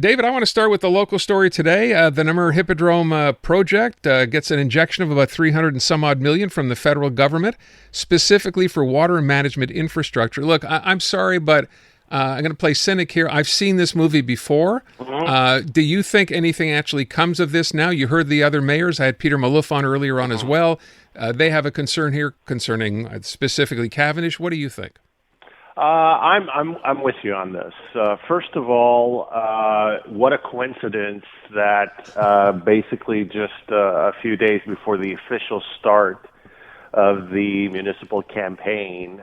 David, I want to start with the local story today. The Namur Hippodrome project gets an injection of about 300 and some odd million from the federal government, specifically for water management infrastructure. Look, I'm sorry, but I'm going to play cynic here. I've seen this movie before. Do you think anything actually comes of this now? You heard the other mayors. I had Peter Malouf on earlier on as well. They have a concern here concerning specifically Cavendish. What do you think? I'm with you on this. First of all, what a coincidence that basically just a few days before the official start of the municipal campaign,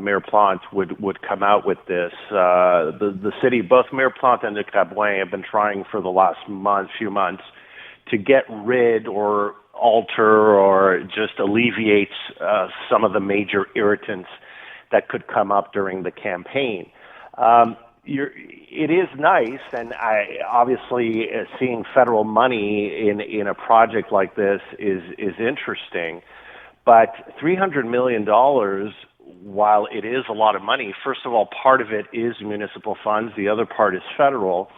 Mayor Plante would come out with this. The city, both Mayor Plante and de Grabouin, have been trying for the last few months to get rid or alter or just alleviate some of the major irritants that could come up during the campaign. It is nice, and obviously seeing federal money in a project like this is interesting. But $300 million, while it is a lot of money, first of all, part of it is municipal funds, the other part is federal.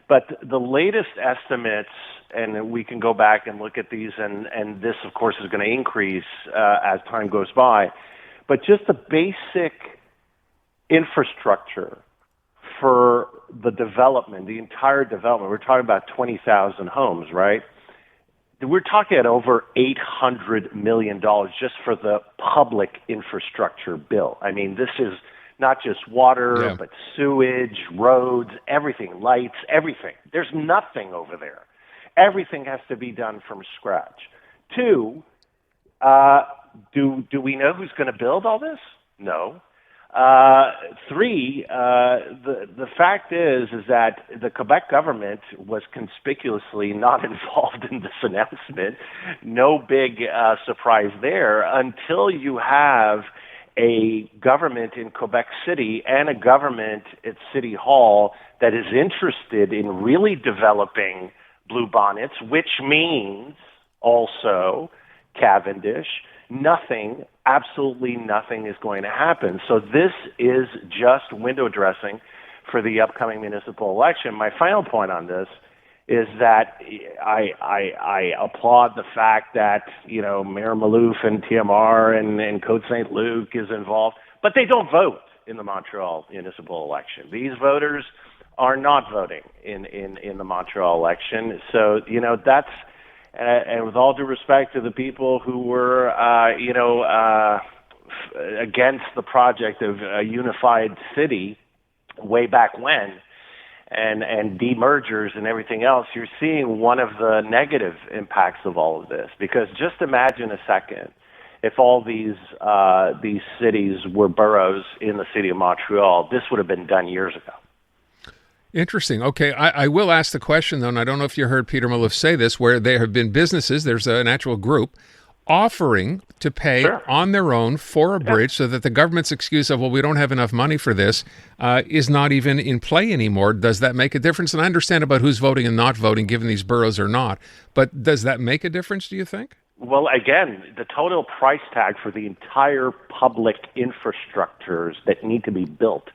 But the latest estimates, and we can go back and look at these, and this, of course, is going to increase as time goes by. But just the basic infrastructure for the development, the entire development, we're talking about 20,000 homes, right? We're talking at over $800 million just for the public infrastructure bill. I mean, this is not just water, but sewage, roads, everything, lights, everything. There's nothing over there. Everything has to be done from scratch. Two, do we know who's going to build all this? No. Three, the fact is that the Quebec government was conspicuously not involved in this announcement. No big surprise there until you have a government in Quebec City and a government at City Hall that is interested in really developing bluebonnets, which means also Cavendish. Nothing, absolutely nothing is going to happen. So this is just window dressing for the upcoming municipal election. My final point on this is that I applaud the fact that, Mayor Malouf and TMR and Côte Saint Luc is involved, but they don't vote in the Montreal municipal election. These voters are not voting in the Montreal election. So, that's... and with all due respect to the people who were, against the project of a unified city way back when, and demergers and everything else, you're seeing one of the negative impacts of all of this. Because just imagine a second if all these cities were boroughs in the city of Montreal. This would have been done years ago. Interesting. Okay, I will ask the question, though, and I don't know if you heard Peter Malouf say this, where there have been businesses, there's an actual group, offering to pay on their own for a bridge so that the government's excuse of, well, we don't have enough money for this, is not even in play anymore. Does that make a difference? And I understand about who's voting and not voting, given these boroughs or not, but does that make a difference, do you think? Well, again, the total price tag for the entire public infrastructures that need to be built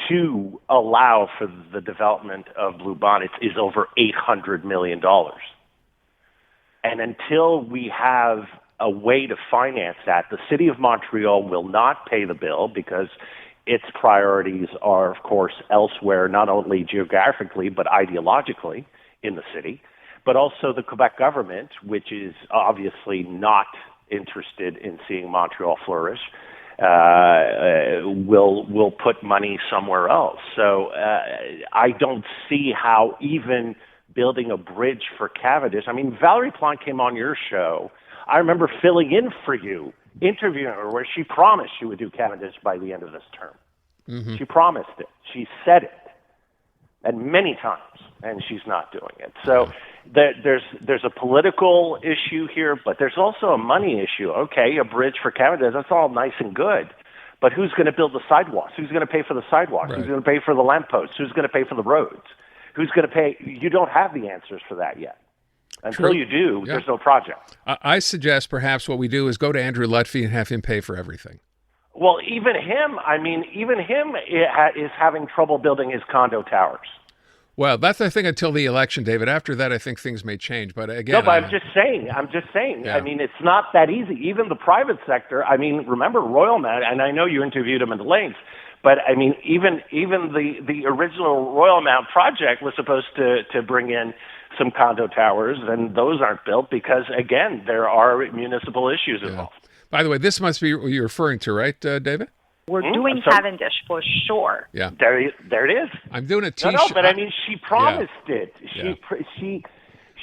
to allow for the development of bluebonnets is over $800 million. And until we have a way to finance that, the city of Montreal will not pay the bill because its priorities are, of course, elsewhere, not only geographically, but ideologically in the city, but also the Quebec government, which is obviously not interested in seeing Montreal flourish. Will put money somewhere else. So I don't see how even building a bridge for Cavendish. I mean, Valerie Plante came on your show. I remember filling in for you, interviewing her, where she promised she would do Cavendish by the end of this term. Mm-hmm. She promised it. She said it, and many times, and she's not doing it. So there's a political issue here, but there's also a money issue. Okay, a bridge for Cavendish, that's all nice and good. But who's going to build the sidewalks? Who's going to pay for the sidewalks? Right. Who's going to pay for the lampposts? Who's going to pay for the roads? Who's going to pay? You don't have the answers for that yet. Until you do, there's no project. I suggest perhaps what we do is go to Andrew Lutfi and have him pay for everything. Well, even him is having trouble building his condo towers. Well, that's the thing until the election, David. After that, I think things may change. But again, No, but I'm just saying. Yeah. I mean, it's not that easy. Even the private sector. I mean, remember Royal Mount, and I know you interviewed him at length. But I mean, even the original Royal Mount project was supposed to bring in some condo towers, and those aren't built because, again, there are municipal issues involved. By the way, this must be what you're referring to, right, David? We're doing Cavendish for sure. Yeah. There it is. I'm doing a T-shirt. No, but I mean, she promised it. She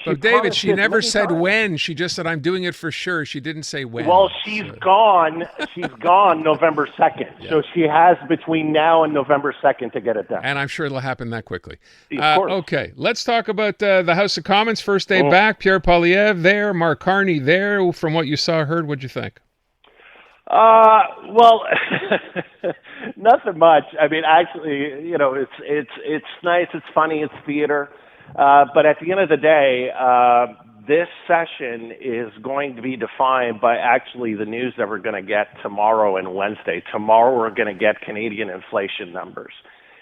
But David, she never said when. She just said, I'm doing it for sure. She didn't say when. Well, she's gone. She's gone November 2nd. Yeah. So she has between now and November 2nd to get it done. And I'm sure it'll happen that quickly. Of course. Okay, let's talk about the House of Commons. First day back. Pierre Poilievre there. Mark Carney there. From what you saw, heard, what'd you think? Well, nothing much. I mean, actually, you know, it's nice, it's funny, it's theater. But at the end of the day, this session is going to be defined by actually the news that we're going to get tomorrow and Wednesday. Tomorrow we're going to get Canadian inflation numbers.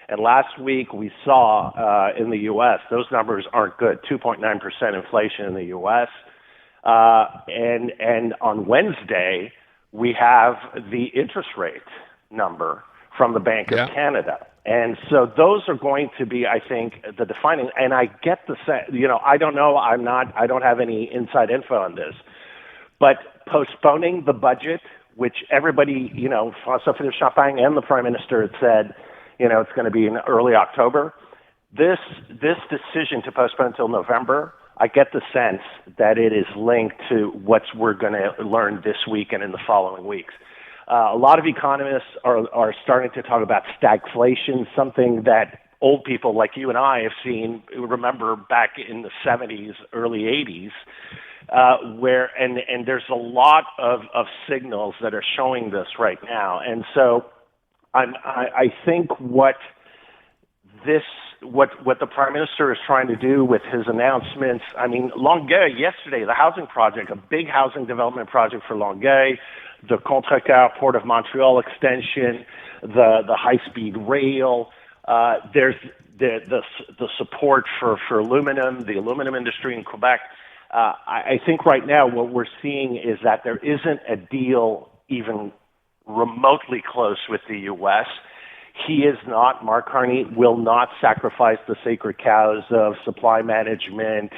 And last week we saw in the U.S., those numbers aren't good, 2.9% inflation in the U.S. And on Wednesday, we have the interest rate number from the Bank of Canada. And so those are going to be, I think, the defining, and I get the sense, you know, I don't know, I don't have any inside info on this, but postponing the budget, which everybody, you know, François-Philippe Champagne and the Prime Minister had said, you know, it's going to be in early October. This decision to postpone until November, I get the sense that it is linked to what we're going to learn this week and in the following weeks. A lot of economists are starting to talk about stagflation, something that old people like you and I have seen, remember back in the 70s, early 80s, where and there's a lot of signals that are showing this right now. And so I think what the Prime Minister is trying to do with his announcements, I mean, Longueuil yesterday, the housing project, a big housing development project for Longueuil, the Contrecoeur Port of Montreal extension, the high-speed rail, there's the support for aluminum, the aluminum industry in Quebec. I think right now what we're seeing is that there isn't a deal even remotely close with the U.S. He is not, Mark Carney will not sacrifice the sacred cows of supply management,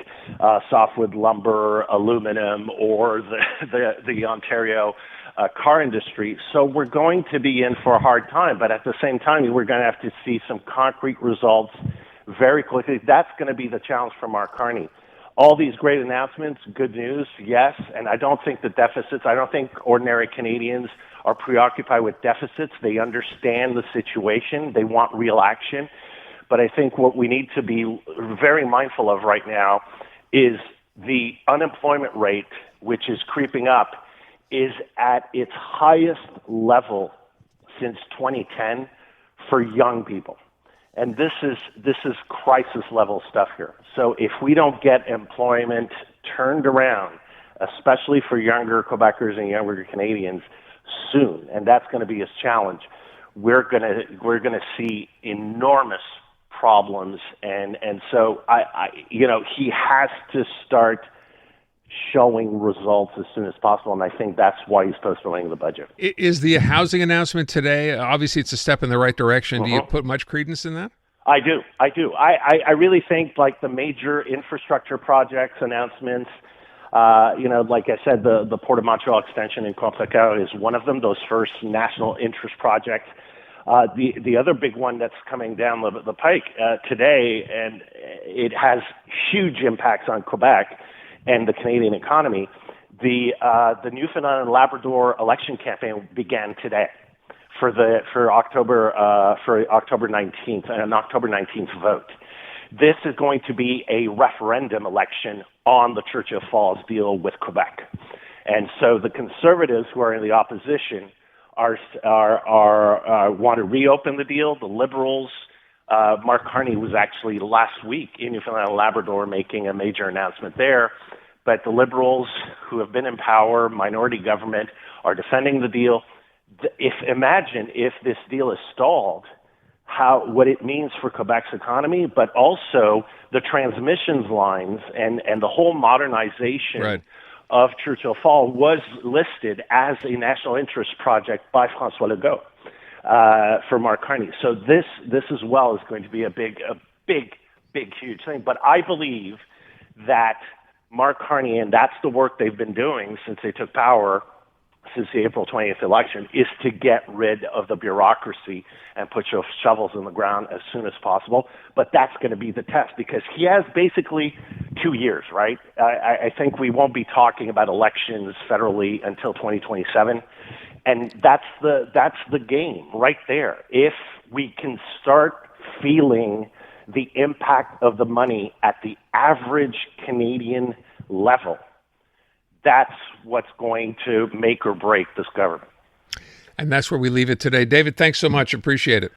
softwood lumber, aluminum, or the Ontario car industry. So we're going to be in for a hard time, but at the same time, we're going to have to see some concrete results very quickly. That's going to be the challenge for Mark Carney. All these great announcements, good news, yes, and I don't think I don't think ordinary Canadians are preoccupied with deficits. They understand the situation. They want real action. But I think what we need to be very mindful of right now is the unemployment rate, which is creeping up, is at its highest level since 2010 for young people. And this is crisis level stuff here. So if we don't get employment turned around, especially for younger Quebecers and younger Canadians, soon, and that's going to be his challenge, we're going to see enormous problems, and so I you know, he has to start showing results as soon as possible, and I think that's why he's postponing the budget. Is the housing announcement today, obviously it's a step in the right direction. Do you put much credence in that? I do. I really think like the major infrastructure projects announcements, you know, like I said, the Port of Montreal extension in Contrecoeur is one of them, those first national interest projects. The other big one that's coming down the pike today, and it has huge impacts on Quebec and the Canadian economy, the Newfoundland and Labrador election campaign began today for October 19th, an October 19th vote. This is going to be a referendum election on the Churchill Falls deal with Quebec. And so the Conservatives who are in the opposition are want to reopen the deal. The Liberals, Mark Carney was actually last week in Newfoundland and Labrador making a major announcement there. But the Liberals, who have been in power, minority government, are defending the deal. Imagine if this deal is stalled, what it means for Quebec's economy, but also the transmissions lines and the whole modernization of Churchill Falls was listed as a national interest project by François Legault for Mark Carney. So this as well is going to be a big, huge thing. But I believe that Mark Carney, and that's the work they've been doing since they took power, since the April 20th election, is to get rid of the bureaucracy and put your shovels in the ground as soon as possible. But that's going to be the test, because he has basically 2 years, right? I think we won't be talking about elections federally until 2027. And that's the game right there. If we can start feeling the impact of the money at the average Canadian level, that's what's going to make or break this government. And that's where we leave it today. David, thanks so much. Appreciate it.